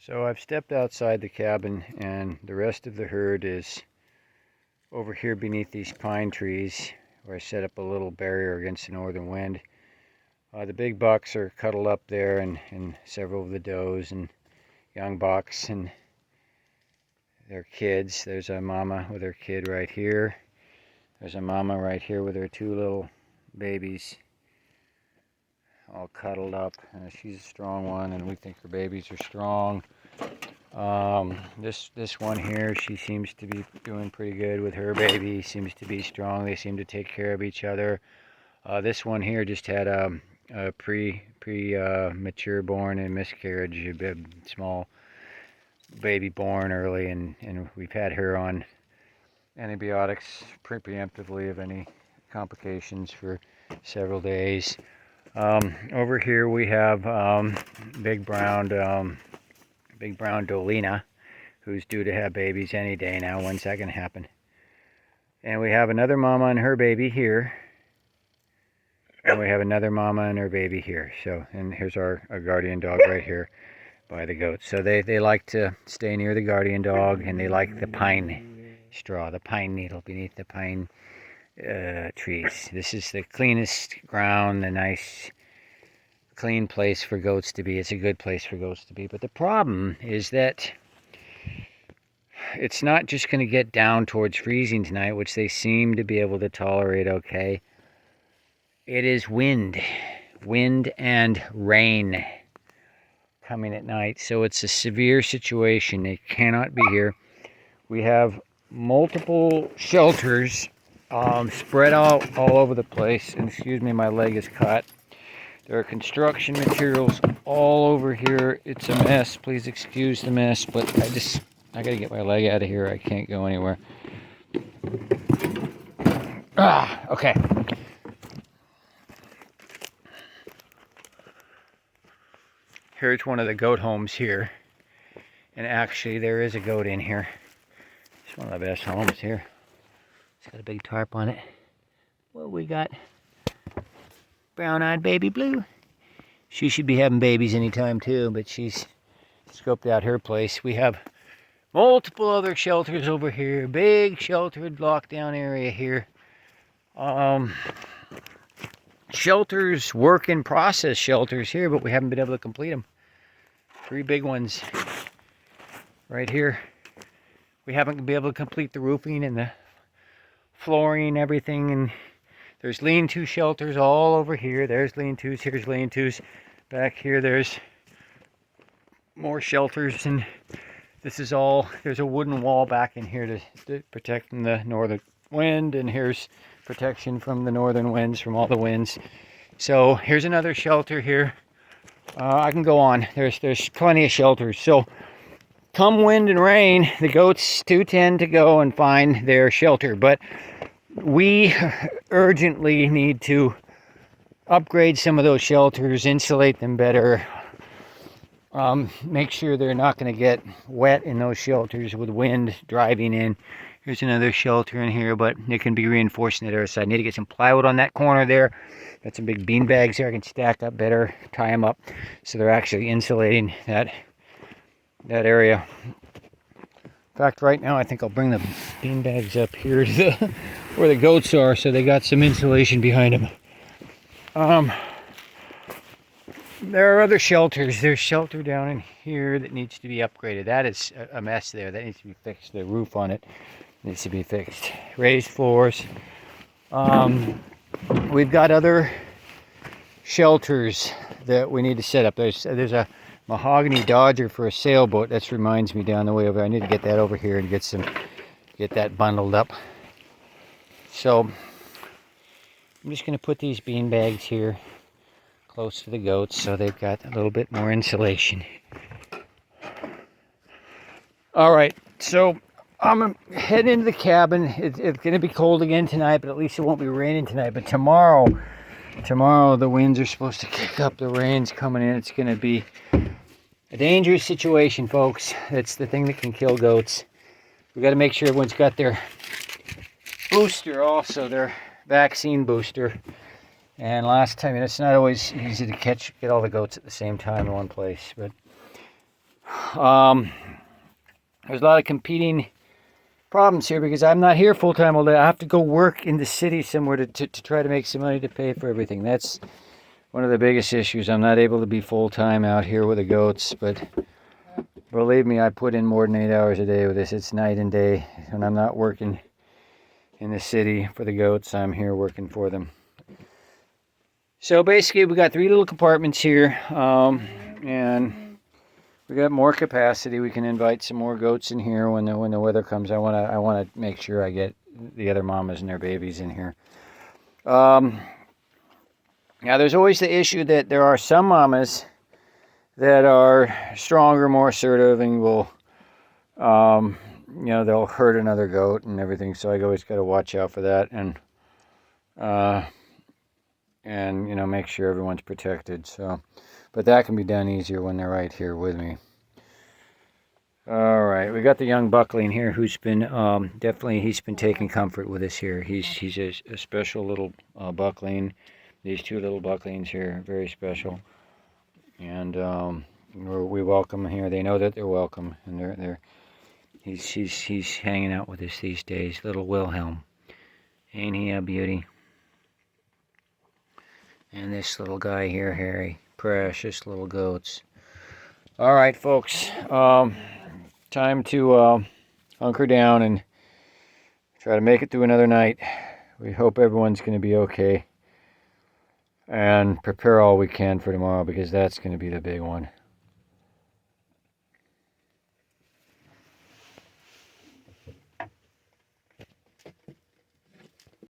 So I've stepped outside the cabin and the rest of the herd is over here beneath these pine trees where I set up a little barrier against the northern wind. The big bucks are cuddled up there and several of the does and young bucks and their kids. There's a mama with her kid right here. There's a mama right here with her two little babies all cuddled up. She's a strong one and we think her babies are strong. This one here, she seems to be doing pretty good with her baby. Seems to be strong. They seem to take care of each other. This one here just had a mature born and miscarriage, a small baby born early, and we've had her on antibiotics preemptively of any complications for several days. Over here we have big brown Dolina, who's due to have babies any day now. When's that going to happen? And we have another mama and her baby here. And we have another mama and her baby here. So, and here's our guardian dog right here by the goats. So they like to stay near the guardian dog, and they like the pine straw, the pine needle beneath the pine trees. This is the cleanest ground, the nice clean place for goats to be. It's a good place for goats to be. But the problem is that it's not just going to get down towards freezing tonight, which they seem to be able to tolerate okay. It is wind and rain coming at night. So it's a severe situation. They cannot be here. We have multiple shelters spread out all over the place. And excuse me, my leg is cut. There are construction materials all over here. It's a mess. Please excuse the mess, but I gotta get my leg out of here. I can't go anywhere. Okay. Here's one of the goat homes here. And actually, there is a goat in here. It's one of the best homes here. It's got a big tarp on it. What we got? Brown-eyed baby Blue. She should be having babies anytime too, but she's scoped out her place. We have multiple other shelters over here. Big sheltered lockdown area here. Shelters, work in process shelters here, but we haven't been able to complete them. 3 big ones right here. We haven't been able to complete the roofing and the flooring and everything, and there's lean-to shelters all over here. There's lean-tos, here's lean-tos. Back here there's more shelters, and this is all, there's a wooden wall back in here to protect from the northern wind, and here's protection from the northern winds, from all the winds. So here's another shelter here. I can go on. There's plenty of shelters. So come wind and rain, the goats do tend to go and find their shelter, but we urgently need to upgrade some of those shelters, insulate them better, make sure they're not going to get wet in those shelters with wind driving in. Here's another shelter in here, but it can be reinforced on the other side. I need to get some plywood on that corner there. Got some big bean bags there I can stack up better, tie them up so they're actually insulating that area. In fact, right now I think I'll bring the bean bags up here to where the goats are, so they got some insulation behind them. There are other shelters. There's shelter down in here that needs to be upgraded. That is a mess there. That needs to be fixed. The roof on it needs to be fixed. Raised floors. We've got other shelters that we need to set up. There's a mahogany Dodger for a sailboat. That reminds me down the way over. I need to get that over here and get that bundled up. So I'm just going to put these bean bags here close to the goats so they've got a little bit more insulation. All right, so I'm heading into the cabin. It's going to be cold again tonight, but at least it won't be raining tonight. But tomorrow the winds are supposed to kick up. The rain's coming in. It's going to be a dangerous situation, folks. It's the thing that can kill goats. We've got to make sure everyone's got their booster also, their vaccine booster. And last time, it's not always easy to get all the goats at the same time in one place, but there's a lot of competing problems here because I'm not here full-time all day. I have to go work in the city somewhere to try to make some money to pay for everything. That's one of the biggest issues. I'm not able to be full-time out here with the goats, but believe me, I put in more than 8 hours a day with this. It's night and day. When I'm not working in the city for the goats, I'm here working for them. So basically, we got 3 little compartments here, and we got more capacity. We can invite some more goats in here when the weather comes. I wanna make sure I get the other mamas and their babies in here. Now, there's always the issue that there are some mamas that are stronger, more assertive, and will, they'll hurt another goat and everything. So I always got to watch out for that and make sure everyone's protected. So, but that can be done easier when they're right here with me. All right, we got the young buckling here who's been he's been taking comfort with us here. He's a special little buckling. These 2 little bucklings here, very special. And we welcome them here. They know that they're welcome, and he's hanging out with us these days. Little Wilhelm, ain't he a beauty? And this little guy here, Harry, precious little goats. All right, folks, time to hunker down and try to make it through another night. We hope everyone's going to be okay. And prepare all we can for tomorrow because that's going to be the big one.